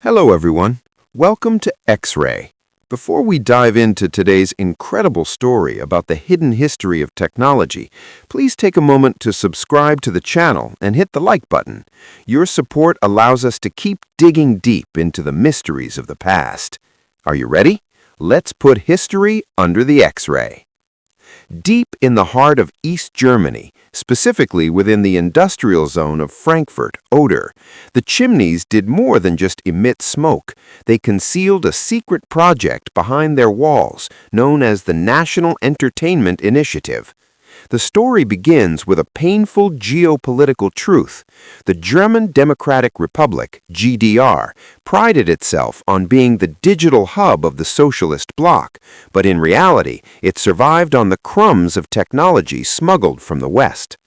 Hello everyone, welcome to X-Ray. Before we dive into today's incredible story about the hidden history of technology, please take a moment to subscribe to the channel and hit the like button. Your support allows us to keep digging deep into the mysteries of the past. Are you ready? Let's put history under the X-ray. Deep in the heart of East Germany, specifically within the industrial zone of Frankfurt, Oder, the chimneys did more than just emit smoke. They concealed a secret project behind their walls, known as the National Entertainment Initiative. The story begins with a painful geopolitical truth. The German Democratic Republic, GDR, prided itself on being the digital hub of the Socialist Bloc, but in reality, it survived on the crumbs of technology smuggled from the West.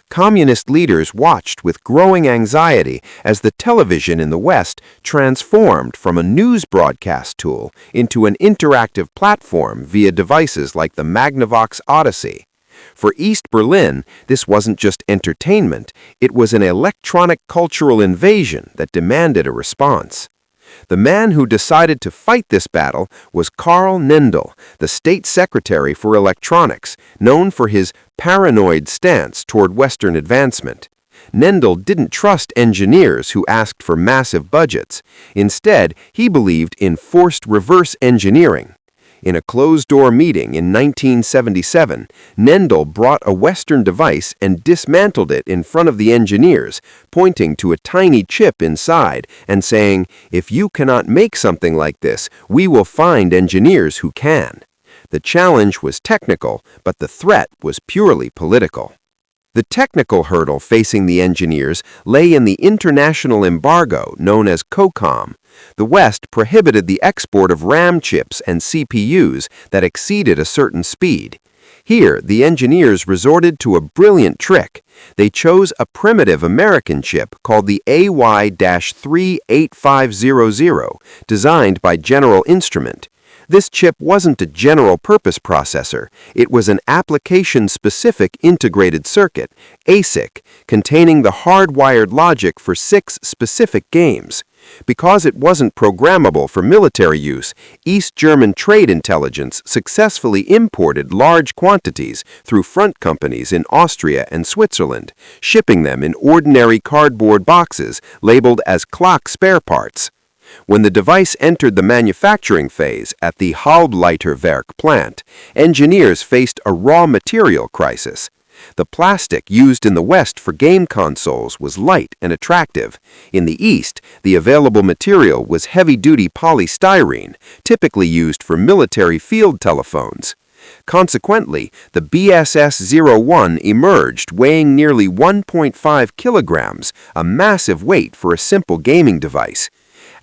Communist leaders watched with growing anxiety as the television in the West transformed from a news broadcast tool into an interactive platform via devices like the Magnavox Odyssey. For East Berlin, this wasn't just entertainment, it was an electronic cultural invasion that demanded a response. The man who decided to fight this battle was Karl Nendel, the state secretary for electronics, known for his paranoid stance toward Western advancement. Nendel didn't trust engineers who asked for massive budgets. Instead, he believed in forced reverse engineering. In a closed-door meeting in 1977, Nendel brought a Western device and dismantled it in front of the engineers, pointing to a tiny chip inside and saying, "If you cannot make something like this, we will find engineers who can." The challenge was technical, but the threat was purely political. The technical hurdle facing the engineers lay in the international embargo known as COCOM. The West prohibited the export of RAM chips and CPUs that exceeded a certain speed. Here, the engineers resorted to a brilliant trick. They chose a primitive American chip called the AY-38500, designed by General Instrument. This chip wasn't a general-purpose processor. It was an application-specific integrated circuit, ASIC, containing the hardwired logic for 6 specific games. Because it wasn't programmable for military use, East German trade intelligence successfully imported large quantities through front companies in Austria and Switzerland, shipping them in ordinary cardboard boxes labeled as clock spare parts. When the device entered the manufacturing phase at the Halbleiterwerk plant, engineers faced a raw material crisis. The plastic used in the West for game consoles was light and attractive. In the East, the available material was heavy-duty polystyrene, typically used for military field telephones. Consequently, the BSS-01 emerged weighing nearly 1.5 kilograms, a massive weight for a simple gaming device.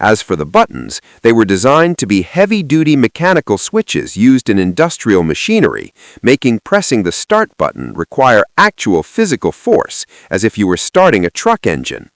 As for the buttons, they were designed to be heavy-duty mechanical switches used in industrial machinery, making pressing the start button require actual physical force, as if you were starting a truck engine.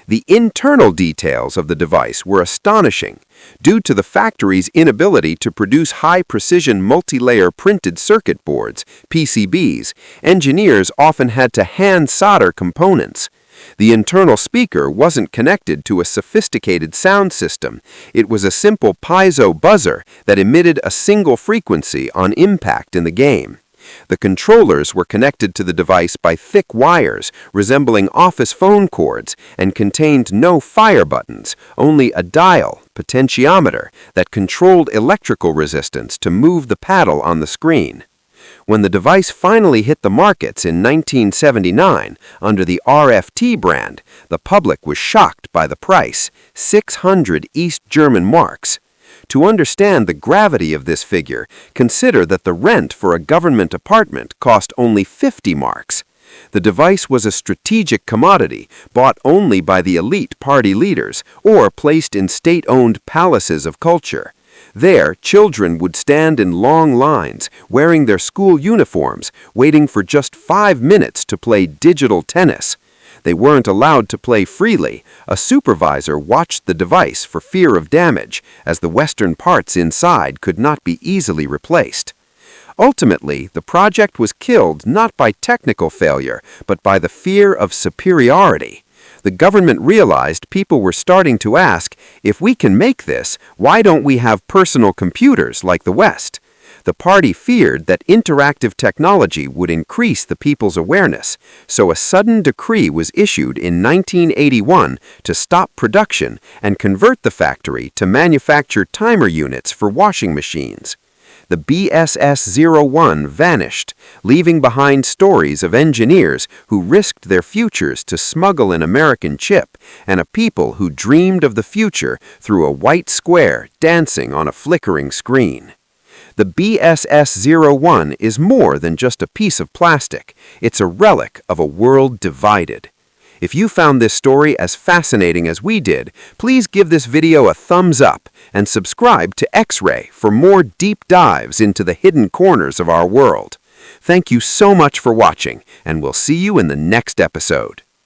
The internal details of the device were astonishing. Due to the factory's inability to produce high-precision multi-layer printed circuit boards, PCBs, engineers often had to hand solder components. The internal speaker wasn't connected to a sophisticated sound system. It was a simple piezo buzzer that emitted a single frequency on impact in the game. The controllers were connected to the device by thick wires resembling office phone cords and contained no fire buttons, only a dial, potentiometer, that controlled electrical resistance to move the paddle on the screen. When the device finally hit the markets in 1979 under the RFT brand, the public was shocked by the price, 600 East German marks. To understand the gravity of this figure, consider that the rent for a government apartment cost only 50 marks. The device was a strategic commodity bought only by the elite party leaders or placed in state-owned palaces of culture. There, children would stand in long lines, wearing their school uniforms, waiting for just 5 minutes to play digital tennis. They weren't allowed to play freely. A supervisor watched the device for fear of damage, as the Western parts inside could not be easily replaced. Ultimately, the project was killed not by technical failure, but by the fear of superiority. The government realized people were starting to ask, if we can make this, why don't we have personal computers like the West? The party feared that interactive technology would increase the people's awareness, so a sudden decree was issued in 1981 to stop production and convert the factory to manufacture timer units for washing machines. The BSS-01 vanished, leaving behind stories of engineers who risked their futures to smuggle an American chip and a people who dreamed of the future through a white square dancing on a flickering screen. The BSS-01 is more than just a piece of plastic. It's a relic of a world divided. If you found this story as fascinating as we did, please give this video a thumbs up and subscribe to X-Ray for more deep dives into the hidden corners of our world. Thank you so much for watching, and we'll see you in the next episode.